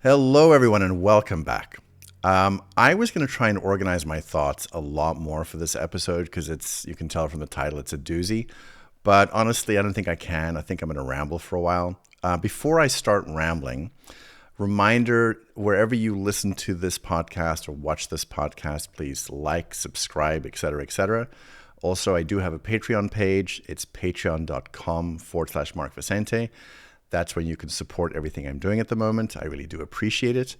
Hello, everyone, and welcome back. I was going to try and organize my thoughts a lot more for this episode because you can tell from the title, it's a doozy. But honestly, I don't think I can. I think I'm going to ramble for a while. Before I start rambling, reminder wherever you listen to this podcast or watch this podcast, please like, subscribe, etc., etc. Also, I do have a Patreon page. It's patreon.com/Mark Vicente. That's when you can support everything I'm doing at the moment. I really do appreciate it.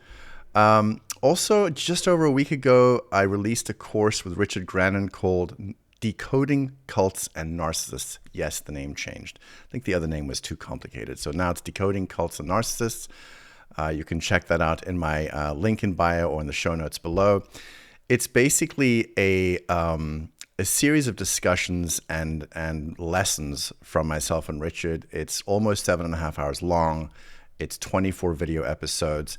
Also, just over a week ago, I released a course with Richard Grannon called Decoding Cults and Narcissists. Yes, the name changed. I think the other name was too complicated. So now it's Decoding Cults and Narcissists. You can check that out in my link in bio or in the show notes below. It's basically a series of discussions and lessons from myself and Richard. It's almost 7.5 hours long. It's 24 video episodes.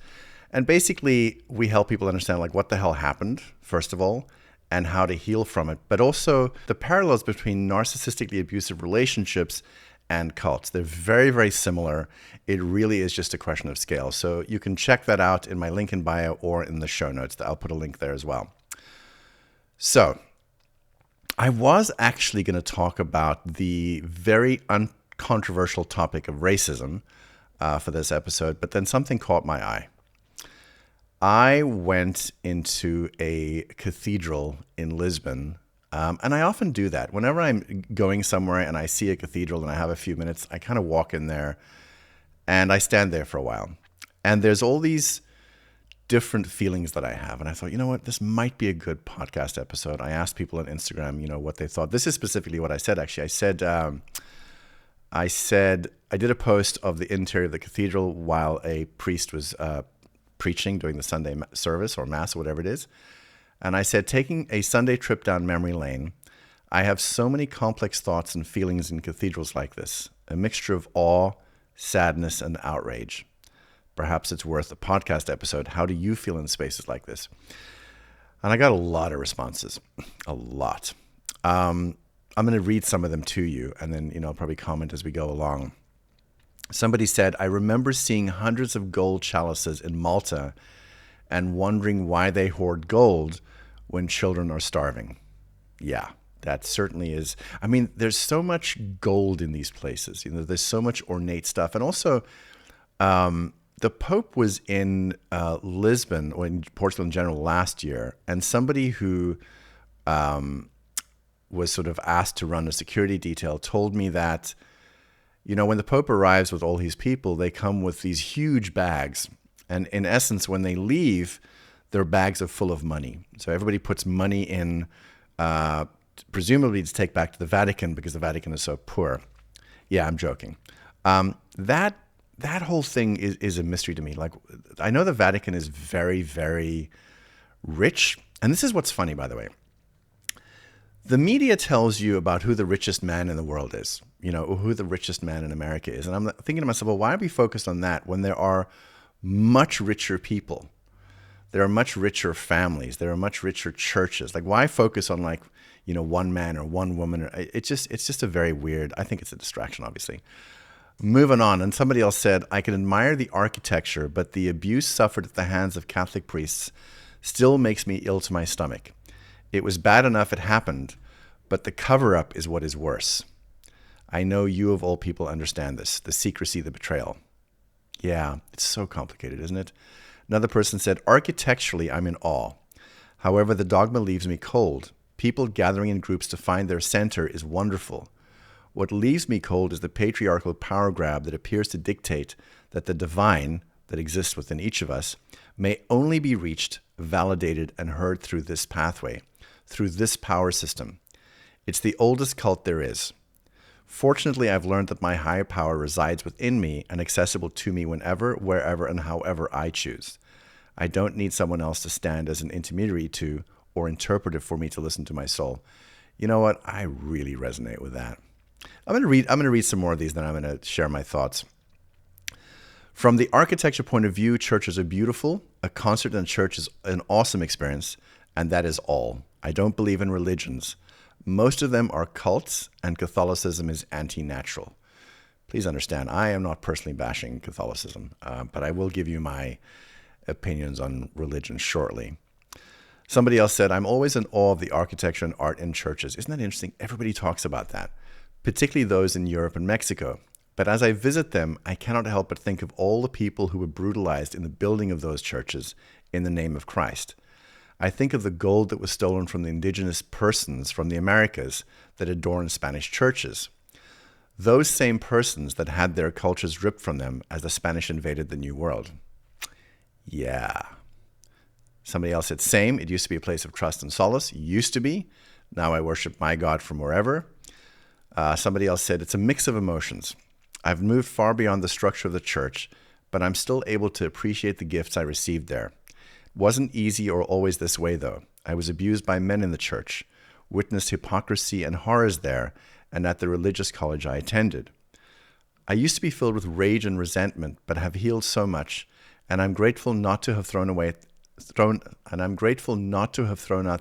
And basically, we help people understand like what the hell happened, first of all, and how to heal from it. But also the parallels between narcissistically abusive relationships and cults. They're very, very similar. It really is just a question of scale. So you can check that out in my link in bio or in the show notes. I'll put a link there as well. So I was actually going to talk about the very uncontroversial topic of racism for this episode, but then something caught my eye. I went into a cathedral in Lisbon, and I often do that. Whenever I'm going somewhere and I see a cathedral and I have a few minutes, I kind of walk in there and I stand there for a while. And there's all these different feelings that I have. And I thought, you know what, this might be a good podcast episode. I asked people on Instagram, what they thought. This is specifically what I said, actually. I did a post of the interior of the cathedral while a priest was preaching during the Sunday service or mass or whatever it is. And I said, taking a Sunday trip down memory lane, I have so many complex thoughts and feelings in cathedrals like this, a mixture of awe, sadness, and outrage. Perhaps it's worth a podcast episode. How do you feel in spaces like this? And I got a lot of responses, a lot. I'm going to read some of them to you, and then I'll probably comment as we go along. Somebody said, I remember seeing hundreds of gold chalices in Malta and wondering why they hoard gold when children are starving. Yeah, that certainly is. I mean, there's so much gold in these places. There's so much ornate stuff. And also, the Pope was in Lisbon, or in Portugal in general, last year, and somebody who was sort of asked to run a security detail told me that, when the Pope arrives with all his people, they come with these huge bags. And in essence, when they leave, their bags are full of money. So everybody puts money in, presumably to take back to the Vatican because the Vatican is so poor. Yeah, I'm joking. That whole thing is a mystery to me. Like, I know the Vatican is very, very rich. And this is what's funny, by the way. The media tells you about who the richest man in the world is, or who the richest man in America is. And I'm thinking to myself, well, why are we focused on that when there are much richer people? There are much richer families. There are much richer churches. Like, why focus on one man or one woman? It's just a very weird, I think it's a distraction, obviously. Moving on, and somebody else said, I can admire the architecture, but the abuse suffered at the hands of Catholic priests still makes me ill to my stomach. It was bad enough it happened, but the cover-up is what is worse. I know you of all people understand this, the secrecy, the betrayal. Yeah, it's so complicated, isn't it? Another person said, architecturally, I'm in awe. However, the dogma leaves me cold. People gathering in groups to find their center is wonderful. What leaves me cold is the patriarchal power grab that appears to dictate that the divine that exists within each of us may only be reached, validated, and heard through this pathway, through this power system. It's the oldest cult there is. Fortunately, I've learned that my higher power resides within me and accessible to me whenever, wherever, and however I choose. I don't need someone else to stand as an intermediary to or interpreter for me to listen to my soul. You know what? I really resonate with that. I'm going to read some more of these, then I'm going to share my thoughts. From the architecture point of view, churches are beautiful. A concert in a church is an awesome experience, and that is all. I don't believe in religions. Most of them are cults, and Catholicism is anti-natural. Please understand, I am not personally bashing Catholicism, but I will give you my opinions on religion shortly. Somebody else said, I'm always in awe of the architecture and art in churches. Isn't that interesting? Everybody talks about that, particularly those in Europe and Mexico. But as I visit them, I cannot help but think of all the people who were brutalized in the building of those churches in the name of Christ. I think of the gold that was stolen from the indigenous persons from the Americas that adorn Spanish churches. Those same persons that had their cultures ripped from them as the Spanish invaded the New World. Yeah. Somebody else said, same. It used to be a place of trust and solace. Used to be. Now I worship my God from wherever. Somebody else said, it's a mix of emotions. I've moved far beyond the structure of the church, but I'm still able to appreciate the gifts I received there. It wasn't easy or always this way, though. I was abused by men in the church, witnessed hypocrisy and horrors there, and at the religious college I attended. I used to be filled with rage and resentment, but have healed so much, and I'm grateful not to have thrown out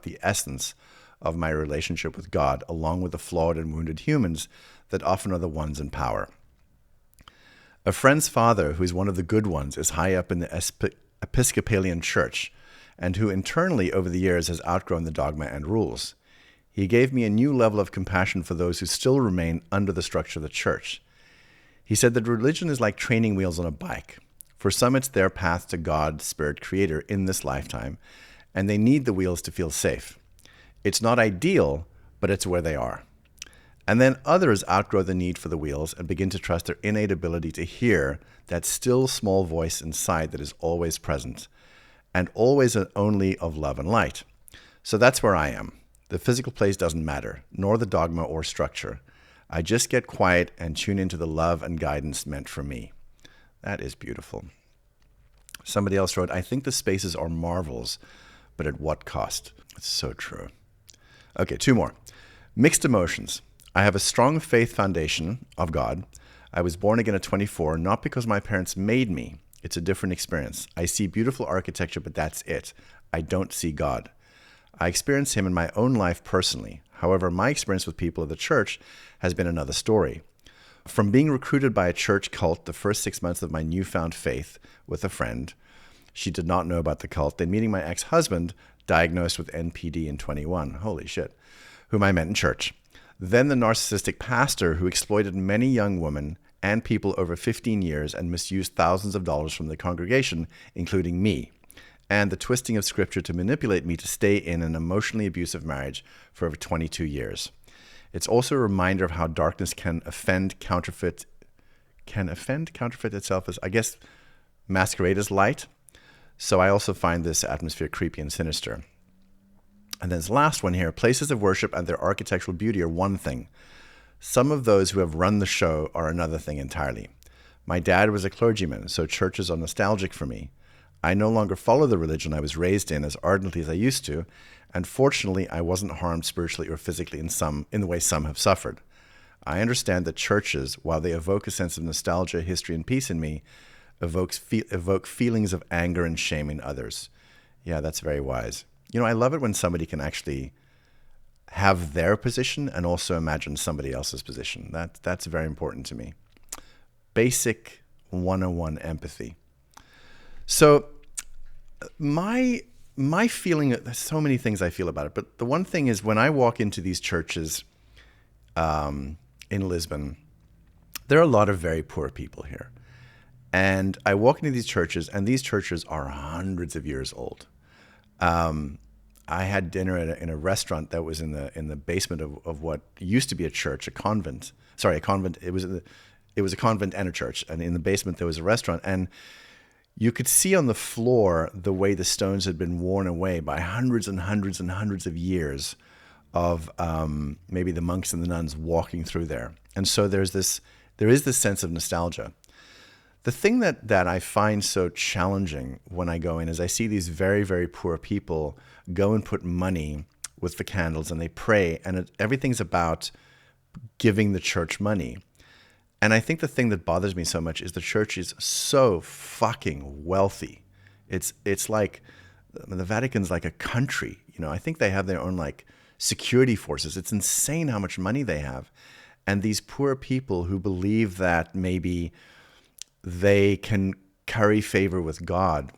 the essence of my relationship with God, along with the flawed and wounded humans that often are the ones in power. A friend's father, who is one of the good ones, is high up in the Episcopalian Church, and who internally over the years has outgrown the dogma and rules. He gave me a new level of compassion for those who still remain under the structure of the church. He said that religion is like training wheels on a bike. For some, it's their path to God, Spirit, Creator in this lifetime, and they need the wheels to feel safe. It's not ideal, but it's where they are. And then others outgrow the need for the wheels and begin to trust their innate ability to hear that still small voice inside that is always present, and always and only of love and light. So that's where I am. The physical place doesn't matter, nor the dogma or structure. I just get quiet and tune into the love and guidance meant for me. That is beautiful. Somebody else wrote, I think the spaces are marvels, but at what cost? It's so true. Okay, two more. Mixed emotions. I have a strong faith foundation of God. I was born again at 24, not because my parents made me. It's a different experience. I see beautiful architecture, but that's it. I don't see God. I experience him in my own life personally. However, my experience with people of the church has been another story. From being recruited by a church cult the first 6 months of my newfound faith with a friend, she did not know about the cult, then meeting my ex-husband, diagnosed with NPD in 21, holy shit, whom I met in church. Then the narcissistic pastor who exploited many young women and people over 15 years and misused thousands of dollars from the congregation, including me, and the twisting of scripture to manipulate me to stay in an emotionally abusive marriage for over 22 years. It's also a reminder of how darkness can offend, counterfeit itself as, I guess, masquerade as light. So I also find this atmosphere creepy and sinister. And then this last one here, places of worship and their architectural beauty are one thing. Some of those who have run the show are another thing entirely. My dad was a clergyman, so churches are nostalgic for me. I no longer follow the religion I was raised in as ardently as I used to, and fortunately I wasn't harmed spiritually or physically in the way some have suffered. I understand that churches, while they evoke a sense of nostalgia, history, and peace in me, evoke feelings of anger and shame in others. Yeah, that's very wise. You know, I love it when somebody can actually have their position and also imagine somebody else's position. That's very important to me. Basic 101 empathy. So my feeling, there's so many things I feel about it, but the one thing is when I walk into these churches in Lisbon, there are a lot of very poor people here. And I walk into these churches, and these churches are hundreds of years old. I had dinner in a restaurant that was in the basement of what used to be a church, a convent. Sorry, a convent. It was a convent and a church, and in the basement there was a restaurant, and you could see on the floor the way the stones had been worn away by hundreds and hundreds and hundreds of years of maybe the monks and the nuns walking through there. And so there is this sense of nostalgia. The thing that I find so challenging when I go in is I see these very, very poor people go and put money with the candles and they pray, and everything's about giving the church money. And I think the thing that bothers me so much is the church is so fucking wealthy. It's like the Vatican's like a country. You know, I think they have their own like security forces. It's insane how much money they have. And these poor people who believe that maybe they can curry favor with God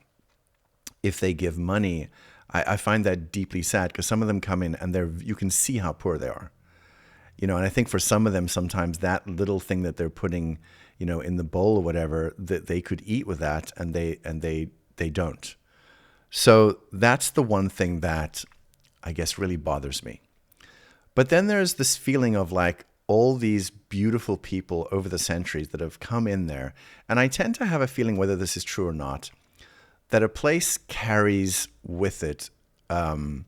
if they give money, I find that deeply sad, because some of them come in and you can see how poor they are. And I think for some of them, sometimes that little thing that they're putting, in the bowl or whatever, that they could eat with that, and they don't. So that's the one thing that I guess really bothers me. But then there's this feeling of like all these beautiful people over the centuries that have come in there. And I tend to have a feeling, whether this is true or not, that a place carries with it the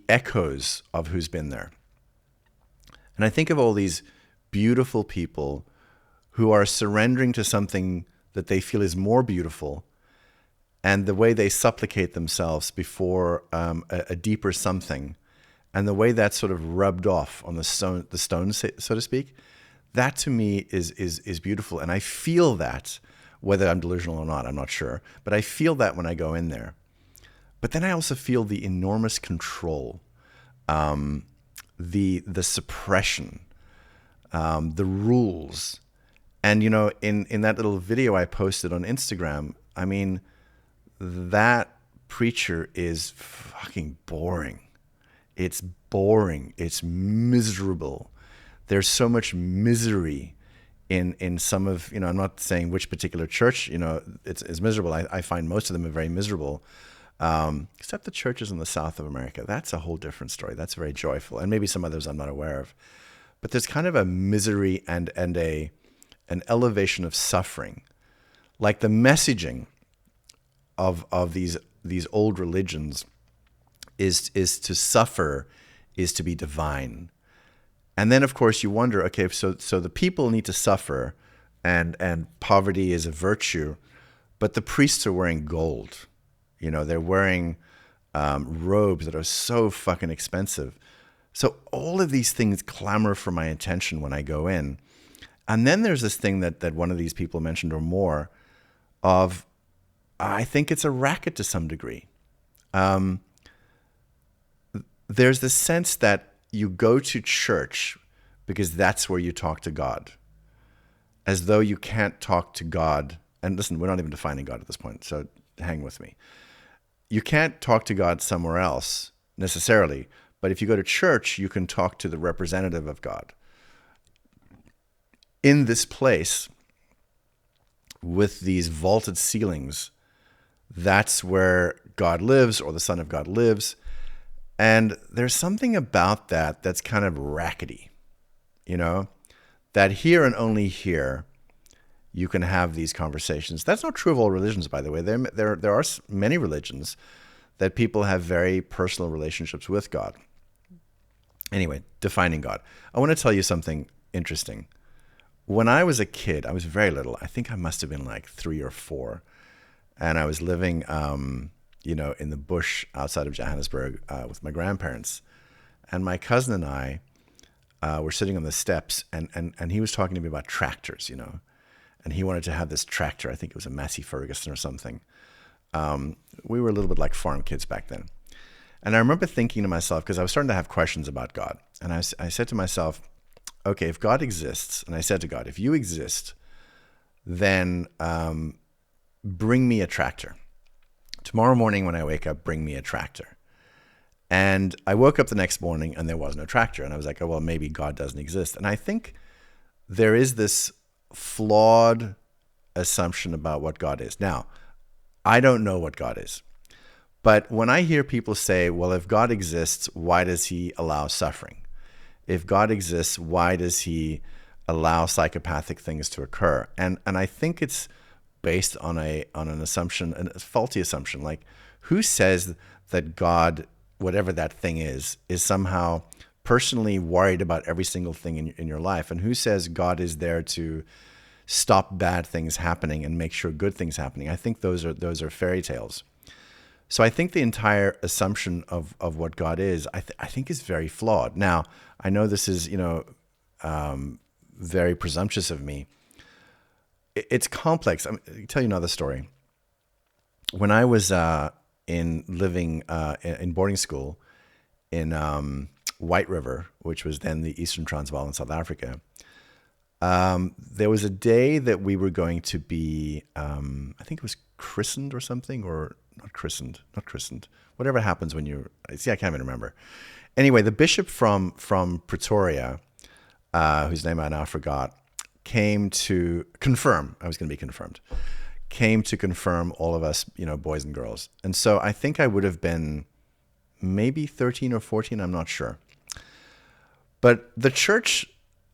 echoes of who's been there. And I think of all these beautiful people who are surrendering to something that they feel is more beautiful, and the way they supplicate themselves before a deeper something, and the way that's sort of rubbed off on the stone, so to speak, that to me is beautiful. And I feel that, whether I'm delusional or not, I'm not sure, but I feel that when I go in there. But then I also feel the enormous control, the suppression, the rules. And, in that little video I posted on Instagram, I mean, that preacher is fucking boring. It's boring. It's miserable. There's so much misery in some of, I'm not saying which particular church, it's miserable. I find most of them are very miserable, except the churches in the south of America. That's a whole different story. That's very joyful. And maybe some others I'm not aware of. But there's kind of a misery and an elevation of suffering. Like the messaging of these old religions is to suffer, is to be divine. And then, of course, you wonder, okay, so the people need to suffer, and poverty is a virtue, but the priests are wearing gold. They're wearing robes that are so fucking expensive. So all of these things clamor for my attention when I go in. And then there's this thing that one of these people mentioned or more of, I think it's a racket to some degree. There's this sense that you go to church because that's where you talk to God, as though you can't talk to God. And listen, we're not even defining God at this point, so hang with me. You can't talk to God somewhere else necessarily, but if you go to church, you can talk to the representative of God. In this place, with these vaulted ceilings, that's where God lives, or the Son of God lives. And there's something about that that's kind of rackety, that here and only here you can have these conversations. That's not true of all religions, by the way. There are many religions that people have very personal relationships with God. Anyway, defining God. I want to tell you something interesting. When I was a kid, I was very little. I think I must have been like 3 or 4. And I was living, in the bush outside of Johannesburg with my grandparents. And my cousin and I were sitting on the steps, and he was talking to me about tractors, And he wanted to have this tractor. I think it was a Massey Ferguson or something. We were a little bit like farm kids back then. And I remember thinking to myself, because I was starting to have questions about God. And I said to myself, okay, if God exists, and I said to God, if you exist, then bring me a tractor. Tomorrow morning when I wake up, bring me a tractor. And I woke up the next morning and there was no tractor. And I was like, oh, well, maybe God doesn't exist. And I think there is this flawed assumption about what God is. Now, I don't know what God is. But when I hear people say, well, if God exists, why does he allow suffering? If God exists, why does he allow psychopathic things to occur? And I think it's based on an assumption, a faulty assumption. Like, who says that God, whatever that thing is somehow personally worried about every single thing in your life? And who says God is there to stop bad things happening and make sure good things happening? I think those are fairy tales. So I think the entire assumption of what God is, I think is very flawed. Now, I know this is, very presumptuous of me. It's complex. I'll tell you another story. When I was living in boarding school in White River, which was then the Eastern Transvaal in South Africa, There was a day that we were going to be, I think it was christened or something, or not christened. Whatever happens when I can't even remember. Anyway, the bishop from Pretoria, whose name I now forgot, came to confirm. I was going to be confirmed. Came to confirm all of us, boys and girls. And so I think I would have been maybe 13 or 14, I'm not sure. But the church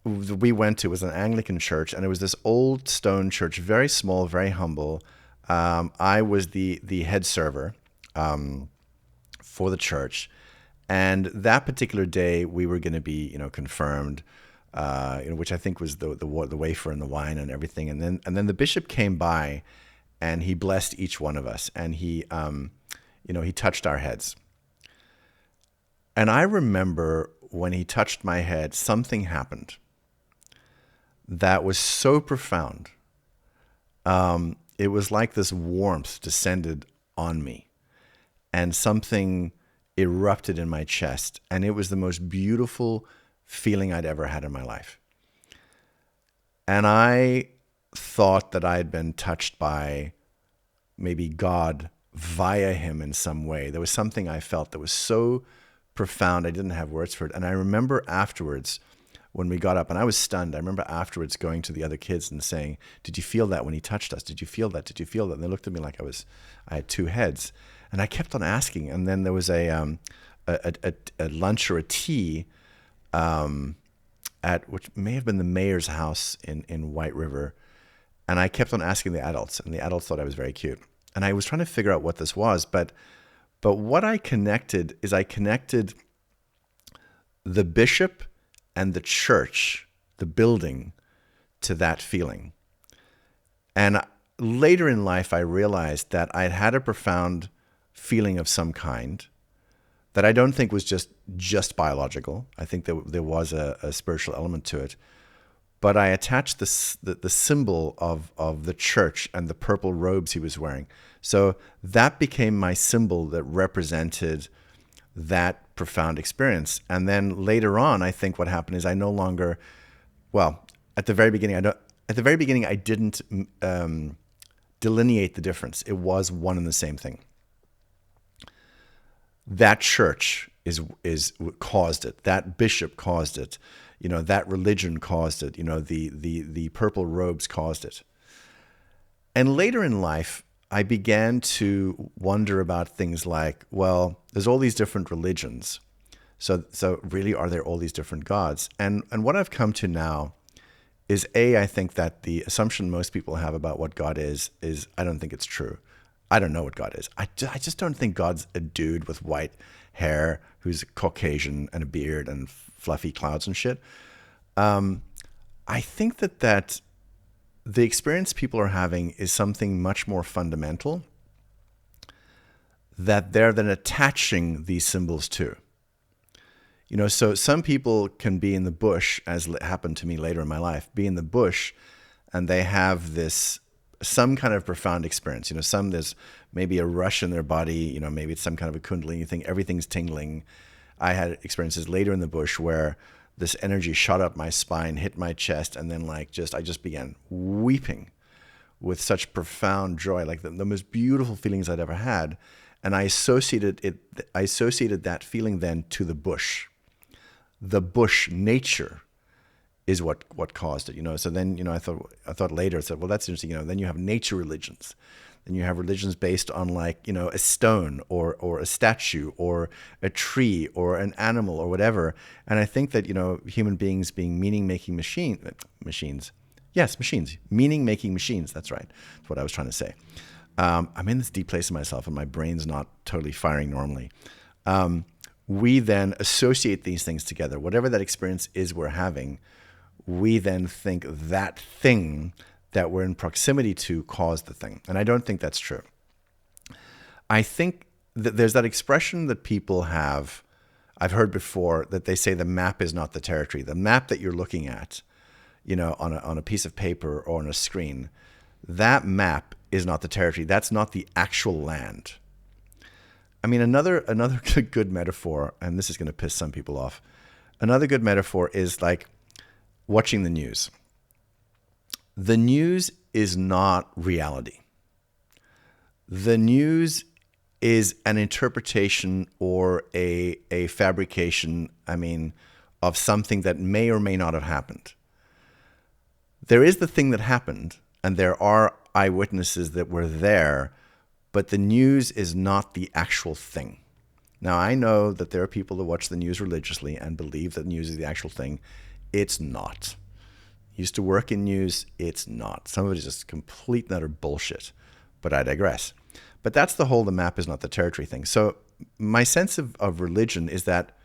we went to was an Anglican church, and it was this old stone church, very small, very humble. I was the head server for the church, and that particular day we were going to be, confirmed, which I think was the wafer and the wine and everything. And then the bishop came by, and he blessed each one of us, and he touched our heads. And I remember when he touched my head, something happened that was so profound. It was like this warmth descended on me, and something erupted in my chest, and it was the most beautiful feeling I'd ever had in my life. And I thought that I had been touched by maybe God via him in some way. There was something I felt that was so profound, I didn't have words for it. And I remember afterwards, when we got up, and I was stunned, I remember afterwards going to the other kids and saying, "Did you feel that when he touched us? Did you feel that? Did you feel that?" And they looked at me like I had two heads. And I kept on asking. And then there was a lunch or a tea at which may have been the mayor's house in White River. And I kept on asking the adults, and the adults thought I was very cute. And I was trying to figure out what this was, but what I connected the bishop and the church, the building, to that feeling. And later in life, I realized that I'd had a profound feeling of some kind that I don't think was just biological. I think that there was a spiritual element to it. But I attached the symbol of the church and the purple robes he was wearing. So that became my symbol that represented that profound experience. And then later on, I think what happened is I no longer, at the very beginning, I didn't delineate the difference. It was one and the same thing. That church is caused it. That bishop caused it. That religion caused it. The purple robes caused it. And later in life, I began to wonder about things like, there's all these different religions. So really, are there all these different gods? And what I've come to now is I think that the assumption most people have about what God is I don't think it's true. I don't know what God is. I just don't think God's a dude with white hair who's Caucasian and a beard and fluffy clouds and shit. I think that the experience people are having is something much more fundamental that they're then attaching these symbols to. So some people can be in the bush, as happened to me later in my life, be in the bush, and they have some kind of profound experience. There's maybe a rush in their body, maybe it's some kind of a kundalini thing, everything's tingling. I had experiences later in the bush where this energy shot up my spine, hit my chest, and then I just began weeping with such profound joy, like the most beautiful feelings I'd ever had. And I associated that feeling then to the bush. The bush nature is what caused it, So then, I thought later, I said, that's interesting, then you have nature religions. Then you have religions based on a stone or a statue or a tree or an animal or whatever. And I think that, human beings being meaning-making machines. Yes, machines. Meaning-making machines. That's right. That's what I was trying to say. I'm in this deep place in myself and my brain's not totally firing normally. We then associate these things together. Whatever that experience is we're having, we then think that thing that we're in proximity to caused the thing. And I don't think that's true. I think that there's that expression that people have, I've heard before, that they say the map is not the territory. The map that you're looking at, on a piece of paper or on a screen, that map is not the territory. That's not the actual land. I mean, another good metaphor, and this is going to piss some people off, another good metaphor is like watching the news. The news is not reality. The news is an interpretation or a fabrication, of something that may or may not have happened. There is the thing that happened, and there are eyewitnesses that were there, but the news is not the actual thing. Now, I know that there are people that watch the news religiously and believe that news is the actual thing. It's not. Used to work in news, it's not. Some of it is just complete and utter bullshit, but I digress. But that's the whole the map is not the territory thing. So my sense of religion is that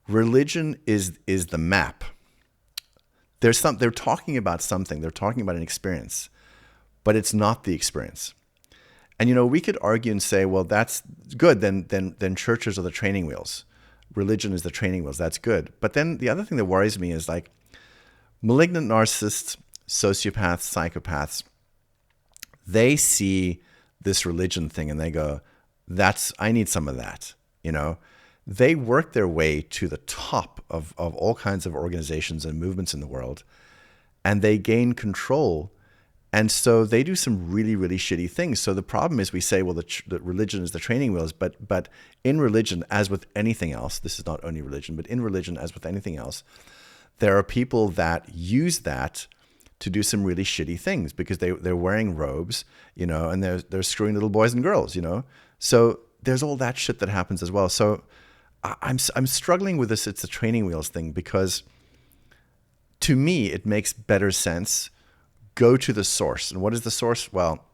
religion is the map. They're talking about something. They're talking about an experience, but it's not the experience. And, we could argue and say, well, that's good. Then churches are the training wheels. Religion is the training wheels. That's good. But then the other thing that worries me is like malignant narcissists, sociopaths, psychopaths, they see this religion thing and they go, I need some of that. They work their way to the top of all kinds of organizations and movements in the world, and they gain control. And so they do some really, really shitty things. So the problem is we say, well, the religion is the training wheels, but in religion, as with anything else, this is not only religion, but in religion, as with anything else, there are people that use that to do some really shitty things because they're wearing robes, and they're screwing little boys and girls, So there's all that shit that happens as well. So I'm struggling with this. It's a training wheels thing because to me, it makes better sense. Go to the source. And what is the source? Well,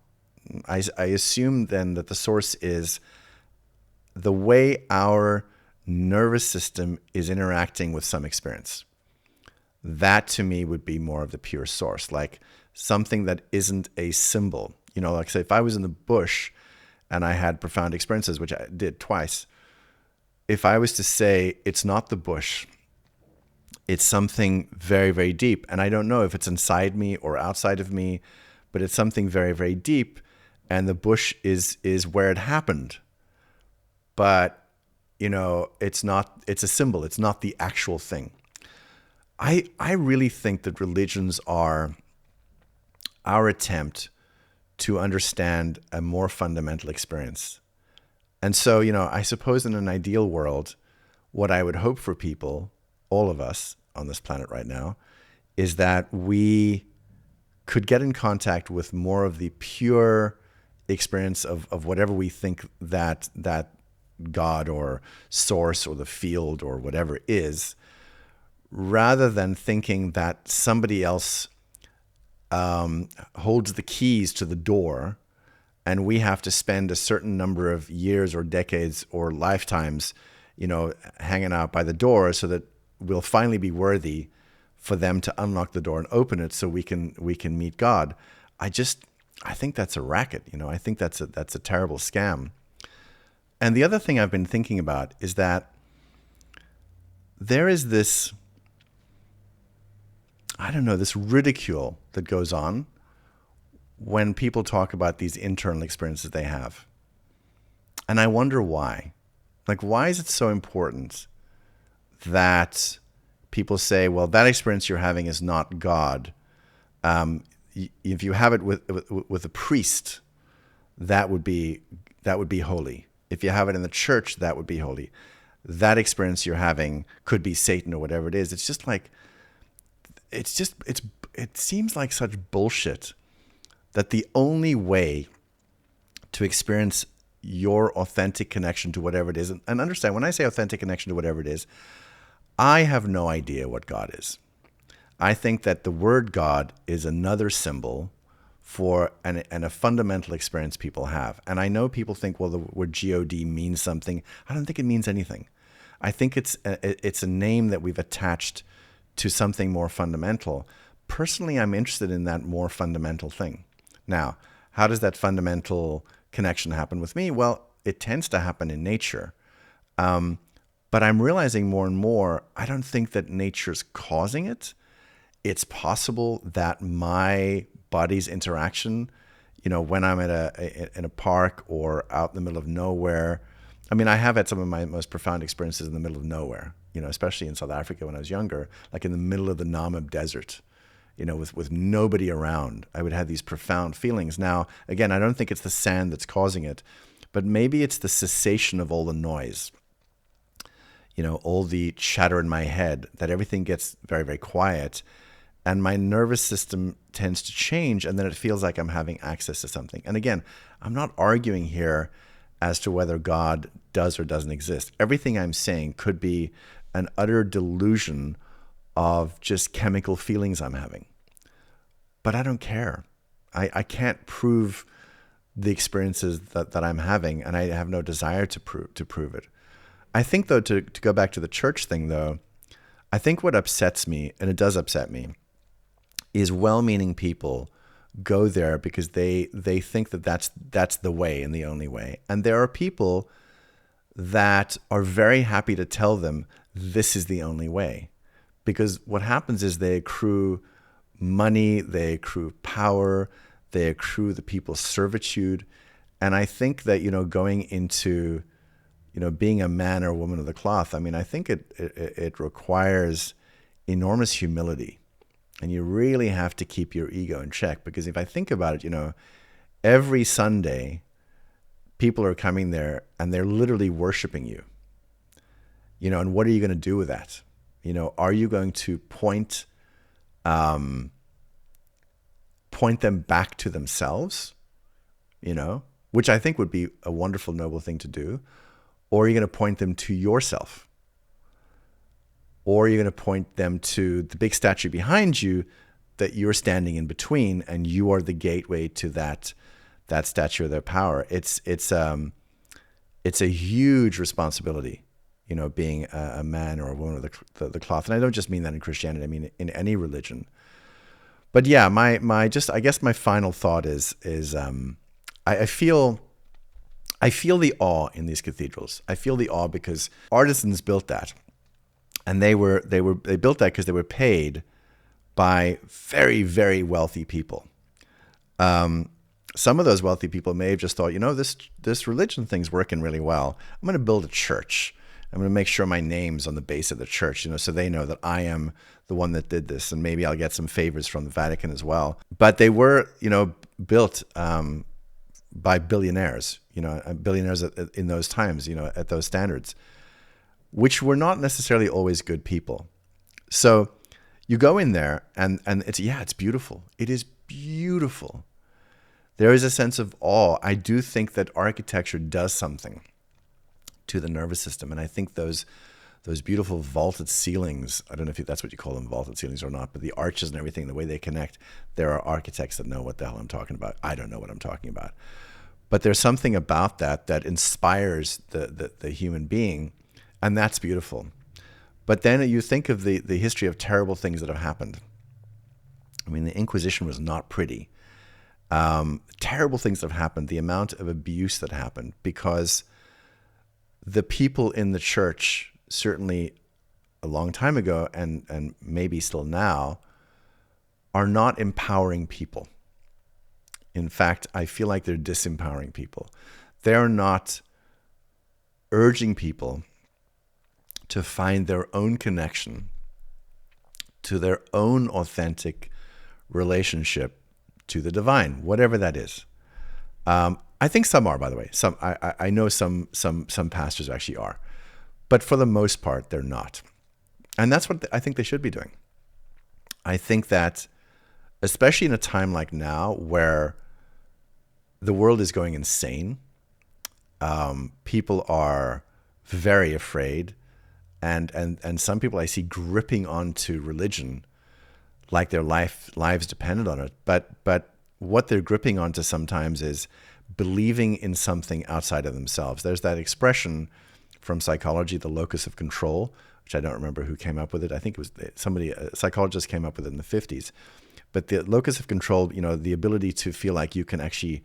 I assume then that the source is the way our nervous system is interacting with some experience. That to me would be more of the pure source, like something that isn't a symbol. Like say if I was in the bush and I had profound experiences, which I did twice, if I was to say it's not the bush, it's something very, very deep. And I don't know if it's inside me or outside of me, but it's something very, very deep. And the bush is where it happened. But, it's a symbol. It's not the actual thing. I really think that religions are our attempt to understand a more fundamental experience. And so, I suppose in an ideal world, what I would hope for people, all of us on this planet right now, is that we could get in contact with more of the pure experience of whatever we think that God or source or the field or whatever is, rather than thinking that somebody else holds the keys to the door and we have to spend a certain number of years or decades or lifetimes, hanging out by the door so that we'll finally be worthy for them to unlock the door and open it so we can meet God. I think that's a racket. I think that's a terrible scam. And the other thing I've been thinking about is that there is this, this ridicule that goes on when people talk about these internal experiences they have. And I wonder why. Like, why is it so important that people say, well, that experience you're having is not God. If you have it with a priest, that would be holy. If you have it in the church, that would be holy. That experience you're having could be Satan or whatever it is. It's just like, it seems like such bullshit that the only way to experience your authentic connection to whatever it is, and understand, when I say authentic connection to whatever it is, I have no idea what God is. I think that the word God is another symbol for a fundamental experience people have. And I know people think, well, the word G-O-D means something. I don't think it means anything. I think it's a name that we've attached to something more fundamental. Personally, I'm interested in that more fundamental thing. Now, how does that fundamental connection happen with me? Well, it tends to happen in nature. But I'm realizing more and more, I don't think that nature's causing it. It's possible that my body's interaction, when I'm in a park or out in the middle of nowhere. I mean, I have had some of my most profound experiences in the middle of nowhere, especially in South Africa when I was younger, like in the middle of the Namib Desert, with nobody around. I would have these profound feelings. Now, again, I don't think it's the sand that's causing it, but maybe it's the cessation of all the noise, all the chatter in my head, that everything gets very, very quiet, and my nervous system tends to change, and then it feels like I'm having access to something. And again, I'm not arguing here as to whether God does or doesn't exist. Everything I'm saying could be an utter delusion of just chemical feelings I'm having. But I don't care. I can't prove the experiences that I'm having, and I have no desire to prove it. I think, though, to go back to the church thing, though, I think what upsets me, and it does upset me, is well-meaning people go there because they think that that's the way and the only way. And there are people that are very happy to tell them this is the only way. Because what happens is they accrue money, they accrue power, they accrue the people's servitude. And I think that, going into, being a man or a woman of the cloth, I think it requires enormous humility. And you really have to keep your ego in check. Because if I think about it, every Sunday, people are coming there and they're literally worshiping you. And what are you going to do with that? Are you going to point them back to themselves, which I think would be a wonderful, noble thing to do? Or are you going to point them to yourself? Or are you going to point them to the big statue behind you that you're standing in between, and you are the gateway to that statue of their power? It's a huge responsibility, being a man or a woman of the cloth. And I don't just mean that in Christianity. I mean in any religion. But yeah, I guess my final thought is I feel the awe in these cathedrals. I feel the awe because artisans built that. And they built that because they were paid by very, very wealthy people. Some of those wealthy people may have just thought, this religion thing's working really well. I'm going to build a church. I'm going to make sure my name's on the base of the church, so they know that I am the one that did this, and maybe I'll get some favors from the Vatican as well. But they were, built by billionaires, billionaires in those times, at those standards, which were not necessarily always good people. So you go in there and it's beautiful. It is beautiful. There is a sense of awe. I do think that architecture does something to the nervous system. And I think those beautiful vaulted ceilings, I don't know if that's what you call them, vaulted ceilings or not, but the arches and everything, the way they connect, there are architects that know what the hell I'm talking about. I don't know what I'm talking about. But there's something about that inspires the human being. And that's beautiful. But then you think of the history of terrible things that have happened. The Inquisition was not pretty. Terrible things that have happened, the amount of abuse that happened, because the people in the church, certainly a long time ago and maybe still now, are not empowering people. In fact, I feel like they're disempowering people. They're not urging people to find their own connection to their own authentic relationship to the divine, whatever that is. I think some are, by the way. Some I know some pastors actually are, but for the most part, they're not. And that's what I think they should be doing. I think that, especially in a time like now, where the world is going insane, people are very afraid. And some people I see gripping onto religion like their lives depended on it. But what they're gripping onto sometimes is believing in something outside of themselves. There's that expression from psychology, the locus of control, which I don't remember who came up with it. I think it was a psychologist came up with it in the 50s. But the locus of control, the ability to feel like you can actually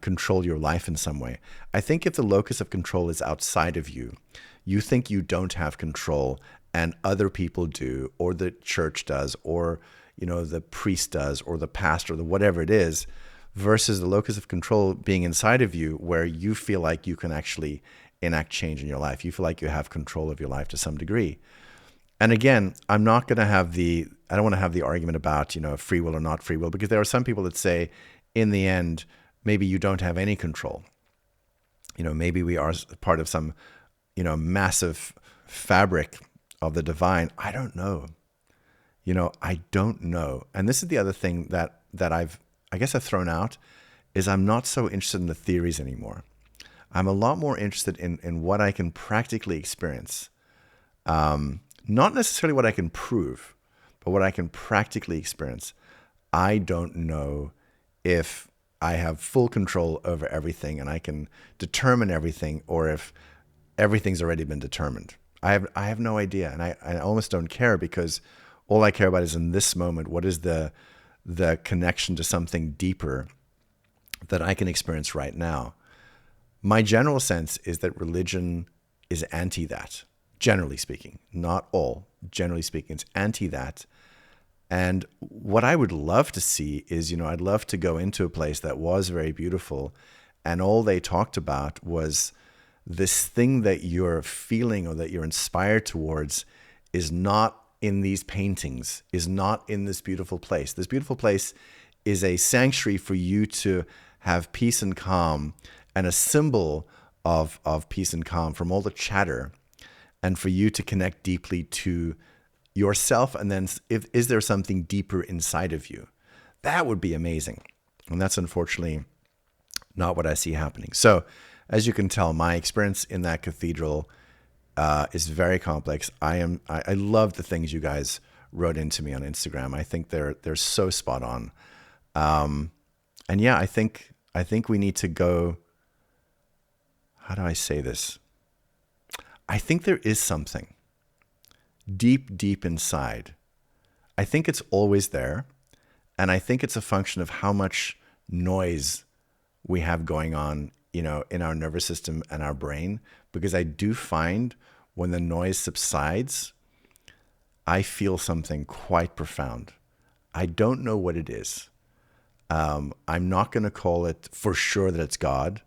control your life in some way. I think if the locus of control is outside of you, you think you don't have control and other people do, or the church does, or the priest does, or the pastor, or whatever it is, versus the locus of control being inside of you, where you feel like you can actually enact change in your life. You feel like you have control of your life to some degree. And again, I don't want to have the argument about, free will or not free will, because there are some people that say, in the end, maybe you don't have any control. Maybe we are part of some, massive fabric of the divine. I don't know. I don't know. And this is the other thing that I've thrown out, is I'm not so interested in the theories anymore. I'm a lot more interested in what I can practically experience. Not necessarily what I can prove, but what I can practically experience. I don't know if I have full control over everything and I can determine everything, or if everything's already been determined. I have no idea, and I almost don't care, because all I care about is in this moment, what is the connection to something deeper that I can experience right now. My general sense is that religion is anti that, generally speaking. Not all, generally speaking, it's anti that. And what I would love to see is, I'd love to go into a place that was very beautiful, and all they talked about was this thing that you're feeling or that you're inspired towards is not in these paintings, is not in this beautiful place. This beautiful place is a sanctuary for you to have peace and calm, and a symbol of peace and calm from all the chatter, and for you to connect deeply to yourself. And then is there something deeper inside of you? That would be amazing. And that's unfortunately not what I see happening. So as you can tell, my experience in that cathedral is very complex. I love the things you guys wrote into me on Instagram. I think they're so spot on. And yeah, I think we need to go. How do I say this? I think there is something deep inside. I think it's always there, and I think it's a function of how much noise we have going on, in our nervous system and our brain. Because I do find when the noise subsides, I feel something quite profound. I don't know what it is. I'm not going to call it for sure that it's God.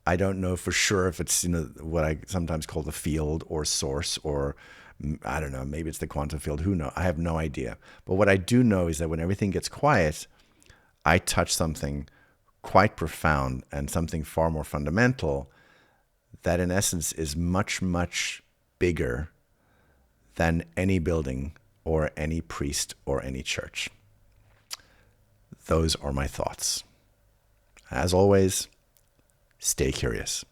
I don't know for sure if it's, what I sometimes call the field or source, or I don't know, maybe it's the quantum field. Who knows? I have no idea. But what I do know is that when everything gets quiet, I touch something quite profound and something far more fundamental that in essence is much, much bigger than any building or any priest or any church. Those are my thoughts. As always, stay curious.